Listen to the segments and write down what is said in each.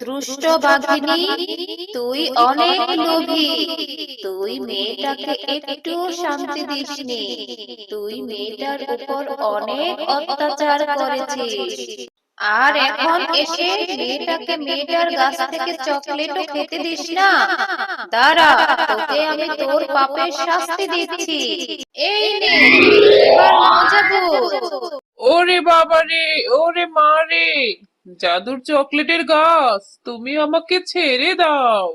দুষ্ট বাঘিনী, তুই অনেক লোভী। তুই মেয়েটাকে একটু শান্তি দিসনি। তুই মেয়েটার উপর অনেক অত্যাচার করেছিস, আর এখন এসে মেয়েটার গাছ থেকে চকলেটও খেতে দিস না। দাঁড়া, তোকে আমি তোর পাপের শাস্তি দিচ্ছি। এই নে, এবার মজা বোঝ। ওরে বাবা রে, ওরে মা রে, জাদুর চকলেটের গাছ, তুমি আমাকে ছেড়ে দাও।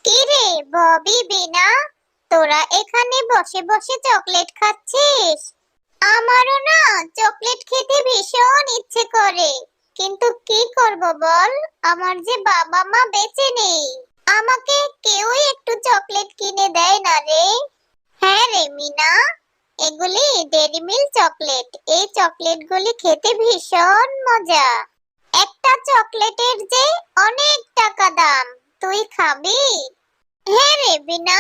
কিরে ববি বিনা, তোরা এখানে বসে বসে চকলেট খাচ্ছিস? আমারও না চকলেট খেতে ভীষণ ইচ্ছে করে, কিন্তু কি করব বল, আমার যে বাবা মা বেঁচে নেই। আমাকে কেউই একটু চকলেট কিনে দেয় না রে। হ্যাঁ রে মিনা, এগুলি ডেইরি মিল্ক চকলেট। এই চকলেটগুলি খেতে ভীষণ মজা। একটা চকলেটের যে অনেক টাকা দাম। তুই খাবি? হ্যাঁ রে বিনা,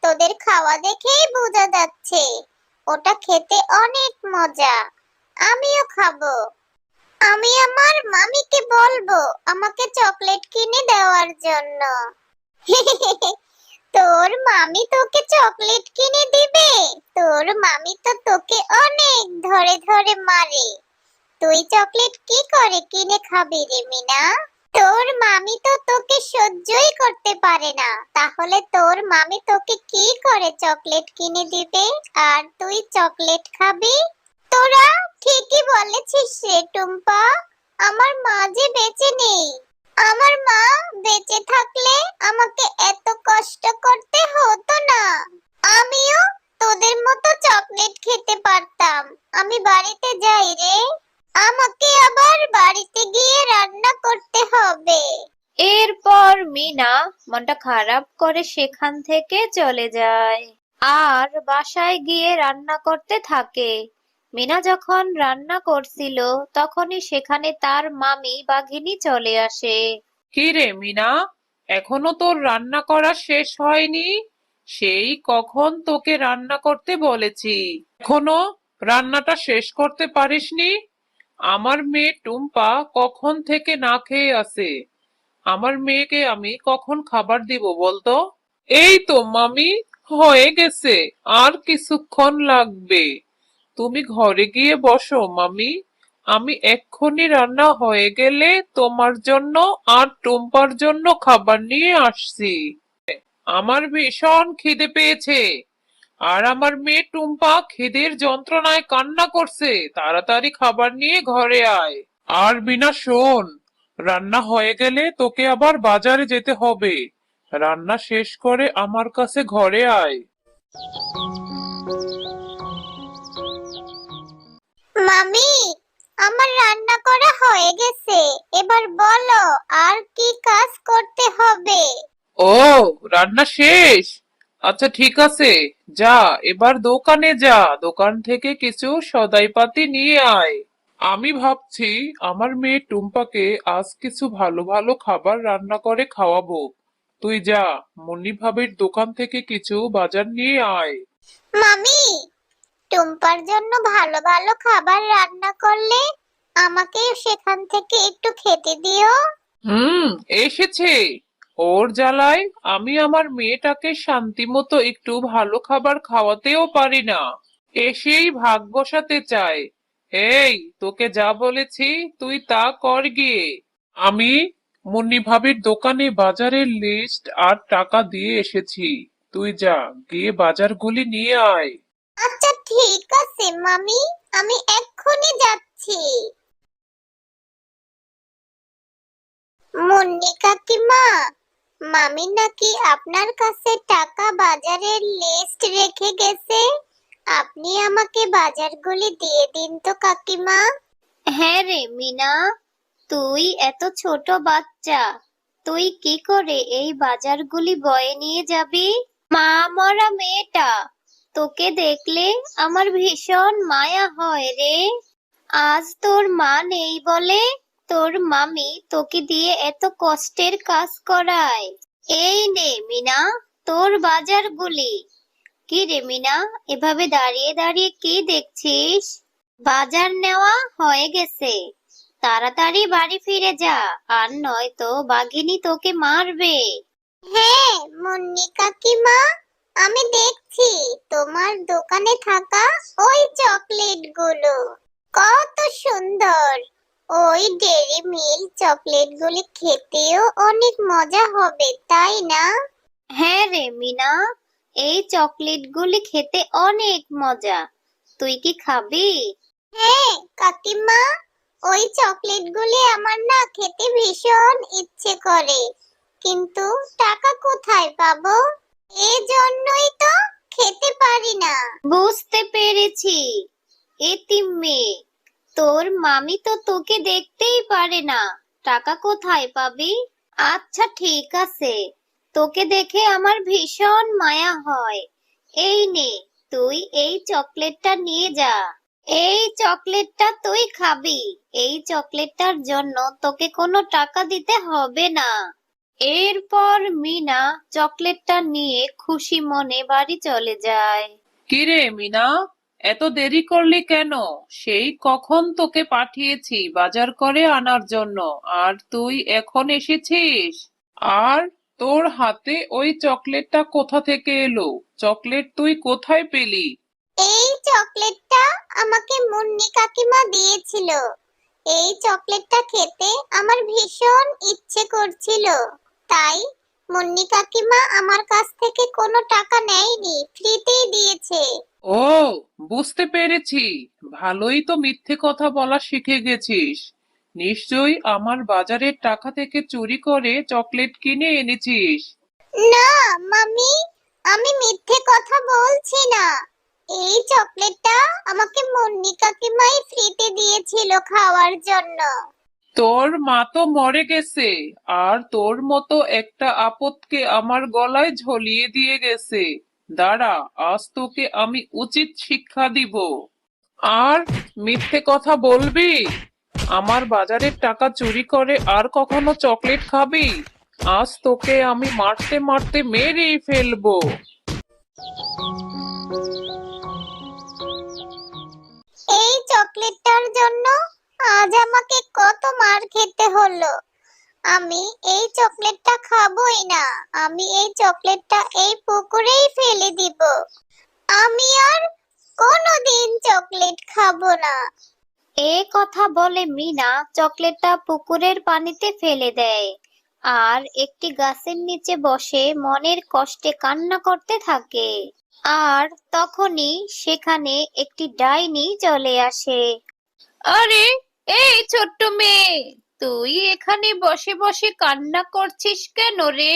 তোদের খাওয়া দেখেই বোঝা যাচ্ছে ওটা খেতে অনেক মজা। আমিও খাবো। আমি আমার মামিকে বলবো আমাকে চকলেট কিনে দেওয়ার জন্য। তোর মামি তোকে চকলেট কিনে দিবে? তোর মামি তো তোকে অনেক ধরে ধরে মারে। তুই চকলেট কি করে কিনে খাবি রে মিনা? তোর মামি তো তোকে সহ্যই করতে পারে না, তাহলে তোর মামি তোকে কি করে চকলেট কিনে দিবে আর তুই চকলেট খাবি? তোরা ঠিকই বলেছিস রে টুম্পা, আমার মা যে বেঁচে নেই। আমার মা বেঁচে থাকলে আমাকে এত কষ্ট করতে হতো না। আমিও তোদের মতো চকলেট খেতে পারতাম। আমি বাড়িতে যাই রে, আমাকে আবার বাড়িতে গিয়ে রান্না করতে হবে। এরপর মিনা মনটা খারাপ করে সেখান থেকে চলে যায় আর বাসায় গিয়ে রান্না করতে থাকে। মিনা যখন রান্না করছিল তখনই সেখানে তার মামি বাঘিনী চলে আসে। কি রে মিনা, এখনো তোর রান্না করা শেষ হয়নি? সেই কখন তোকে রান্না করতে বলেছি, এখনো রান্নাটা শেষ করতে পারিসনি? আমার মেয়ে টুম্পা কখন থেকে না খেয়ে আছে। আমার মেয়েকে আমি কখন খাবার দিব বলতো? এই তো মামি, হয়ে গেছে, আর কিছুক্ষণ লাগবে। তুমি ঘরে গিয়ে বসো মামি, আমি এক্ষুনি রান্না হয়ে গেলে তোমার জন্য আর টুম্পার জন্য খাবার নিয়ে আসছি। আমার ভীষণ খিদে পেয়েছে, আর আমার মেয়ে টুম্পা খিদের যন্ত্রণায় কান্না করছে। তাড়াতাড়ি খাবার নিয়ে ঘরে আয়। আর বিনা শোন, রান্না হয়ে গেলে তোকে আবার বাজারে যেতে হবে। রান্না শেষ করে আমার কাছে ঘরে আয়। মামি, আমার রান্না করা হয়ে গেছে, এবার বলো আর কি কাজ করতে হবে? ও, রান্না শেষ? আচ্ছা ঠিক আছে, যা এবার দোকানে যা, দোকান থেকে কিছু সদাইপাতি নিয়ে আয়। আমি ভাবছি আমার মেয়ে টুম্পাকে আজ কিছু ভালো ভালো খাবার রান্না করে খাওয়াবো। তুই যা, মুন্নি ভাবির দোকান থেকে কিছু বাজার নিয়ে আয়। মামি, টুম্পার জন্য ভালো ভালো খাবার রান্না করলে আমাকে সেখান থেকে একটু খেতে দিও। হুম, এসেছে। ওর জ্বালায় আমি আমার মেয়েটাকে শান্তি মতো একটু ভালো খাবার খাওয়াতেও পারি না, এসেই ভাগ বসাতে চায়। এই, তোকে যা বলেছি তুই তা কর গিয়ে। আমি মুন্নি ভাবির দোকানে বাজারের লিস্ট আর টাকা দিয়ে এসেছি। তুই যা, গিয়ে বাজারগুলি নিয়ে আয়। আচ্ছা ঠিক আছে মামি, আমি এক্ষুনি যাচ্ছি। মুন্নি কাকিমা, মামি নাকি আপনার কাছে টাকা বাজারের লিস্ট রেখে গেছে। আপনি আমাকে বাজারগুলি দিয়ে দিন তো কাকিমা। হ্যাঁ রে মিনা, তুই এত ছোট বাচ্চা, তুই কি করে এই বাজারগুলি বয়ে নিয়ে যাবি? মা মরা মেয়েটা, তোকে দেখলে আমার ভীষণ মায়া হয় রে। আজ তোর মা নেই বলে তোর মামি তোকে দিয়ে এত কষ্টের কাজ করায়। এই নে মিনা, তোর বাজারগুলি। কি রে মিনা, এভাবে দাঁড়িয়ে দাঁড়িয়ে কি দেখছিস? বাজার নেওয়া হয়ে গেছে, তাড়াতাড়ি বাড়ি ফিরে যা, আর নয়তো বাঘিনী তোকে মারবে। হ্যাঁ মুন্নি কাকিমা, আমি দেখছি তোমার দোকানে থাকা ওই চকলেটগুলো কত সুন্দর। ওই ডেরি মিল্ক চকলেটগুলি খেতেও অনেক মজা হবে, তাই না? হ্যাঁ রে মিনা, এই চকলেটগুলি খেতে অনেক মজা। তুই কি খাবি? হ্যাঁ কাকিমা, ওই চকলেটগুলি আমার না খেতে ভীষণ ইচ্ছে করে, কিন্তু টাকা কোথায় পাবো? এই জন্যই তো খেতে পারি না। বুঝতে পেরেছি, এতিম মেয়ে। তোর মামি তো তোকে দেখতেই পারে না, টাকা কোথায় পাবি? আচ্ছা ঠিক আছে, তোকে দেখে আমার ভীষণ মায়া হয়। এই নে, তুই এই চকলেটটা নিয়ে যা। এই চকলেটটা তুই খাবি। এই চকলেটটার জন্য তোকে কোনো টাকা দিতে হবে না। এরপর মিনা চকলেটটা নিয়ে খুশি মনে বাড়ি চলে যায়। কিরে মিনা, এত দেরি করলি কেন? সেই কখন তোকে পাঠিয়েছি বাজার করে আনার জন্য, আর তুই এখন এসেছিস? আর তোর হাতে ওই চকলেটটা কোথা থেকে এলো? চকলেট তুই কোথায় পেলি? এই চকলেটটা আমাকে মুন্নি কাকিমা দিয়েছিল। এই চকলেটটা খেতে আমার ভীষণ ইচ্ছে করছিল, তাই মুন্নি কাকিমা আমার কাছ থেকে কোনো টাকা নেয়নি, ফ্রিতেই দিয়েছে। ও, বুঝতে পেরেছি। ভালোই তো মিথ্যে কথা বলা শিখে গেছিস। নিশ্চয়ই আমার বাজারের টাকা থেকে চুরি করে চকলেট কিনে এনেছিস। না মামি, আমি মিথ্যে কথা বলছি না। এই চকলেটটা আমাকে মুন্নি কাকিমাই ফ্রিতে দিয়েছিল খাওয়ার জন্য। তোর মা তো মরে গেছে, আর তোর মতো একটা আপদকে আমার গলায় ঝলিয়ে দিয়ে গেছে। দাঁড়া, আজ তোকে আমি উচিত শিক্ষা দিব। আর মিথ্যে কথা বলবি? আমার বাজারের টাকা চুরি করে আর কখনো চকলেট খাবি? আজ তোকে আমি মারতে মারতে মেরেই ফেলবো। এই চকলেটটার জন্য আজ আমাকে কত মার খেতে হলো। আমি এই চকলেটটা খাবোই না। আমি এই চকলেটটা এই পুকুরেই ফেলে দিব। আমি আর কোনোদিন চকলেট খাবো না। এ কথা বলে মিনা চকলেটটা পুকুরের পানিতে ফেলে দেয়, আর একটি গাছের নিচে বসে মনের কষ্টে কান্না করতে থাকে। আর তখনই সেখানে একটি ডাইনি চলে আসে। আরে, এই ছোট্ট মেয়ে, তুই এখানে বসে বসে কান্না করছিস কেন রে?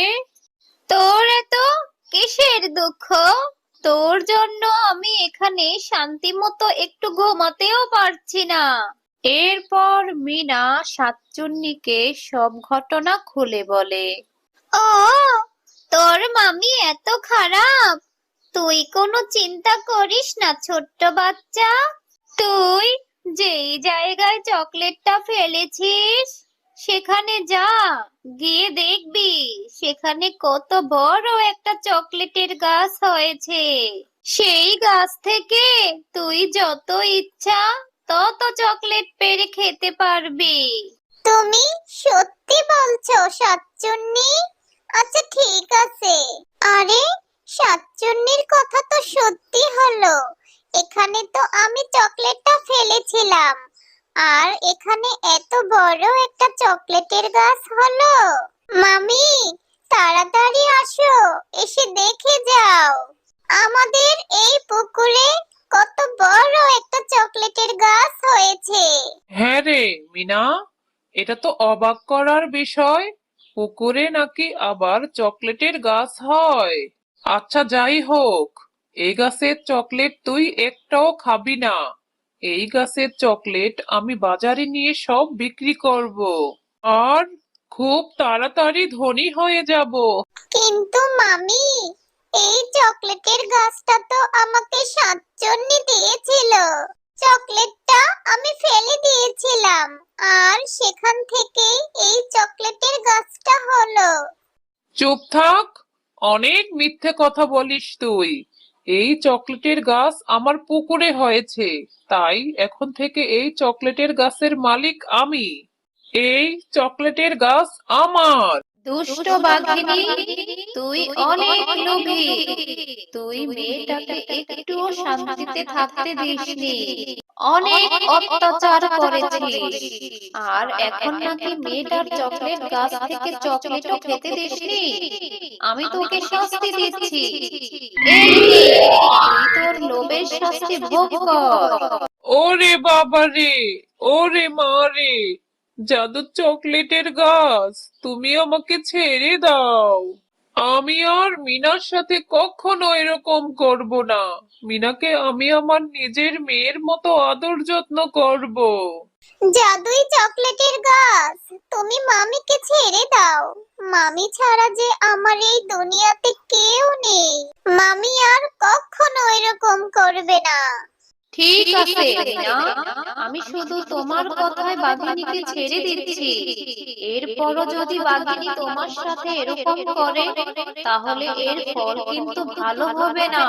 তোর এত কিসের দুঃখ? তোর জন্য আমি এখানে শান্তি মতো একটু ঘুমাতেও পারছি না। এরপর মিনা শাকচুন্নিকে সব ঘটনা খুলে বলে। ও, তোর মামি এত খারাপ? তুই কোনো চিন্তা করিস না ছোট্ট বাচ্চা। তুই যেই জায়গায় চকলেটটা ফেলেছিস সেখানে যা, গিয়ে দেখবি সেখানে কত বড় একটা চকলেটের গাছ হয়েছে। সেই গাছ থেকে তুই যত ইচ্ছা তত চকলেট পেড়ে খেতে পারবি। তুমি সত্যি বলছো সাতচুন্নি? আচ্ছা ঠিক আছে। আরে, সাতচুন্নির কথা তো সত্যি হলো। এখানে তো আমি চকলেটটা ফেলেছিলাম, আর এখানে এত বড় একটা চকলেটের গাছ হলো। মামি, তাড়াতাড়ি আসো, এসে দেখে যাও আমাদের এই পুকুরে কত বড় একটা চকলেটের গাছ হয়েছে। হ্যাঁ রে মিনা, এটা তো অবাক করার বিষয়। পুকুরে নাকি আবার চকলেটের গাছ হয়? আচ্ছা যাই হোক, এই গাছের চকলেট তুই একটাও খাবি না। এই গাছের চকলেট আমি বাজারে নিয়ে সব বিক্রি করব, আর খুব তাড়াতাড়ি ধনী হয়ে যাব। কিন্তু মামি, এই চকলেটের গাছটা তো আমাকে সাতচন্নি দিয়েছিল। চকলেটটা আমি ফেলে দিয়েছিলাম, আর সেখান থেকে এই চকলেটের গাছটা হলো। চুপ থাক, অনেক মিথ্যে কথা বলিস তুই। এই চকলেটের গাছ আমার পুকুরে হয়েছে, তাই এখন থেকে এই চকলেটের গাছের মালিক আমি। এই চকলেটের গাছ আমার। দুষ্ট বাঘিনী, তুই অনেক লোভী। তুই মেয়েটাকে একটুও শান্তিতে থাকতে দিসনি, অনেক অত্যাচার করেছিস। আর এখন নাকি মেয়েটার চকলেট গাছ থেকে চকলেটও খেতে দিসনি। আমি তোকে শাস্তি দিচ্ছি। এই নে, তুই তোর লোভের শাস্তি ভোগ কর। ওরে বাবা রে, ওরে মা রে, জাদু চকলেটের গাছ, তুমি আমাকে ছেড়ে দাও। আমি আর মিনার সাথে কখনো এরকম করব না। মিনাকে আমি আমার নিজের মেয়ের মতো আদর যত্ন করব। জাদুই চকলেটের গাছ, তুমি মামিকে ছেড়ে দাও। মামি ছাড়া যে আমার এই দুনিয়াতে কেউ নেই। মামি আর কখনো এরকম করবে না। ঠিক আছে রিনা, আমি শুধু তোমার কথায় বাঘিনীকে ছেড়ে দিচ্ছি। এরপরও যদি বাঘিনী তোমার সাথে এরকম করে, তাহলে এর ফল কিন্তু ভালো হবে না।